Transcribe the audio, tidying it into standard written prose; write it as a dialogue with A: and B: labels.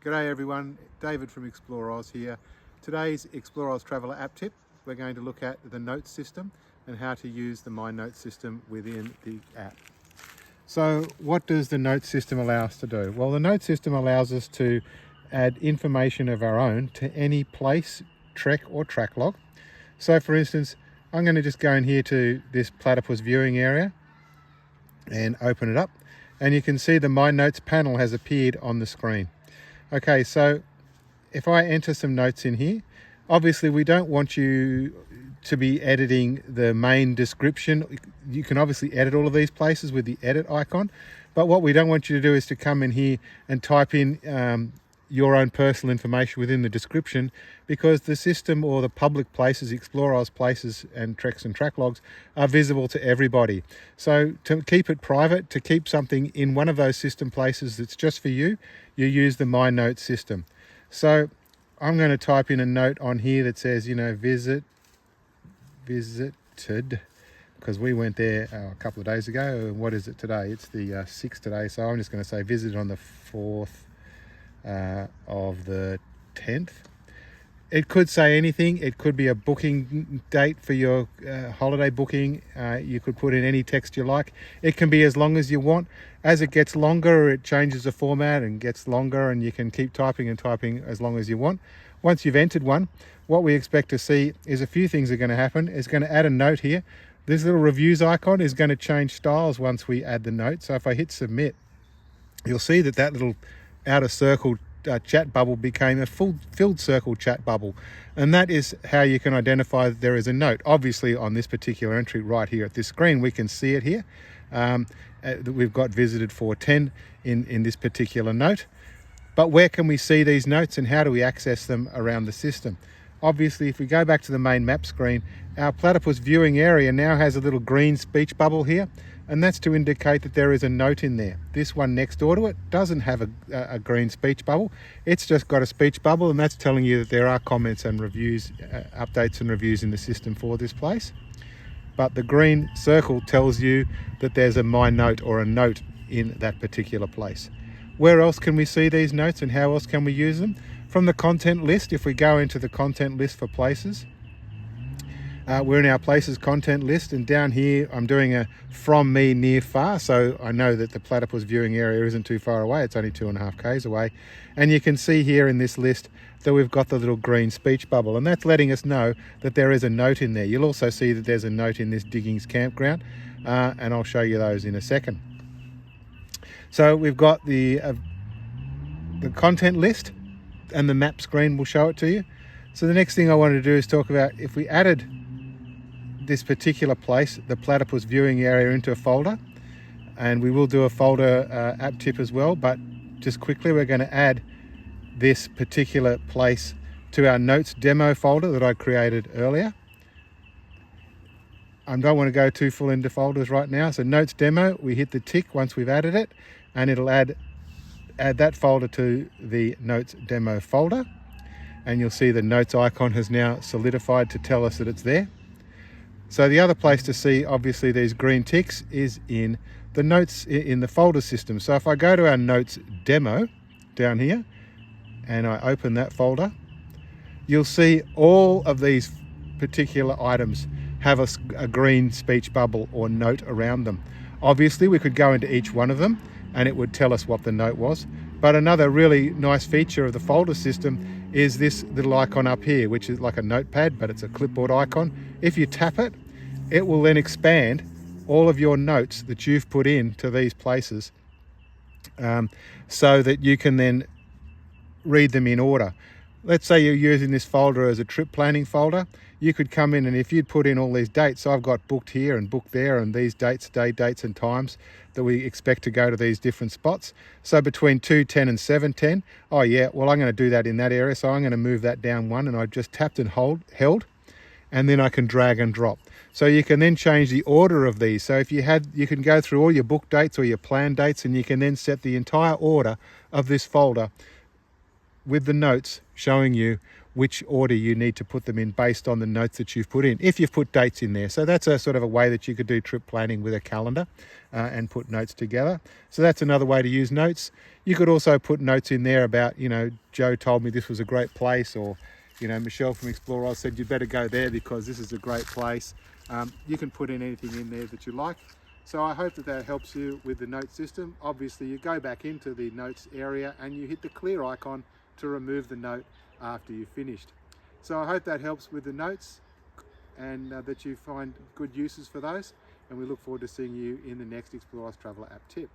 A: G'day everyone, David from Explore Oz here. Today's Explore Oz Traveller app tip, we're going to look at the notes system and how to use the My Notes system within the app. So what does the notes system allow us to do? Well, the notes system allows us to add information of our own to any place, trek or track log. So for instance, I'm going to just go in here to this platypus viewing area and open it up, and you can see the My Notes panel has appeared on the screen. Okay, so if I enter some notes in here, obviously we don't want you to be editing the main description. You can obviously edit all of these places with the edit icon, but what we don't want you to do is to come in here and type in your own personal information within the description, because the system or the public places, Explore Oz places and treks and track logs, are visible to everybody. So to keep it private, to keep something in one of those system places that's just for you, you use the My Notes system. So I'm going to type in a note on here that says, visited, because we went there a couple of days ago. What is it today? It's the 6th today, so I'm just going to say visited on the 4th of the 10th. It could say anything. It could be a booking date for your holiday booking. You could put in any text you like. It can be as long as you want. As it gets longer, it changes the format and gets longer, and you can keep typing and typing as long as you want. Once you've entered one, what we expect to see is a few things are going to happen. It's going to add a note here. This little reviews icon is going to change styles once we add the note. So if I hit submit, you'll see that little outer circle chat bubble became a filled circle chat bubble, and that is how you can identify that there is a note. Obviously on this particular entry right here at this screen, we can see it here, that we've got visited for 10 in this particular note. But where can we see these notes and how do we access them around the system? Obviously, if we go back to the main map screen, our platypus viewing area now has a little green speech bubble here, and that's to indicate that there is a note in there. This one next door to it doesn't have a green speech bubble. It's just got a speech bubble, and that's telling you that there are comments and reviews, updates and reviews in the system for this place. But the green circle tells you that there's a My Note or a note in that particular place. Where else can we see these notes and how else can we use them? From the content list, if we go into the content list for places, we're in our places content list, and down here I'm doing a from me near far, so I know that the platypus viewing area isn't too far away. It's only 2.5 k's away, and you can see here in this list that we've got the little green speech bubble, and that's letting us know that there is a note in there. You'll also see that there's a note in this Diggings campground, and I'll show you those in a second. So we've got the content list, and the map screen will show it to you. So the next thing I wanted to do is talk about if we added this particular place, the platypus viewing area, into a folder, and we will do a folder app tip as well, but just quickly we're going to add this particular place to our notes demo folder that I created earlier. I don't want to go too full into folders right now, so notes demo, we hit the tick once we've added it, and it'll add that folder to the notes demo folder, and you'll see the notes icon has now solidified to tell us that it's there. So the other place to see obviously these green ticks is in the notes in the folder system. So if I go to our notes demo down here and I open that folder, you'll see all of these particular items have a green speech bubble or note around them. Obviously we could go into each one of them and it would tell us what the note was. But another really nice feature of the folder system is this little icon up here, which is like a notepad, but it's a clipboard icon. If you tap it, it will then expand all of your notes that you've put in to these places, so that you can then read them in order. Let's say you're using this folder as a trip planning folder. You could come in and if you'd put in all these dates, so I've got booked here and booked there and these dates, day dates and times that we expect to go to these different spots. So between 2:10 and 7:10, oh yeah, well I'm going to do that in that area, so I'm going to move that down one, and I just tapped and held, and then I can drag and drop. So you can then change the order of these. So if you can go through all your book dates or your plan dates, and you can then set the entire order of this folder with the notes showing you which order you need to put them in based on the notes that you've put in, if you've put dates in there. So that's a sort of a way that you could do trip planning with a calendar and put notes together. So that's another way to use notes. You could also put notes in there about, Joe told me this was a great place, or, Michelle from Explore Oz said you better go there because this is a great place. You can put in anything in there that you like. So I hope that helps you with the note system. Obviously, you go back into the notes area and you hit the clear icon to remove the note after you've finished. So I hope that helps with the notes, and that you find good uses for those. And we look forward to seeing you in the next Explore Oz Traveller app tip.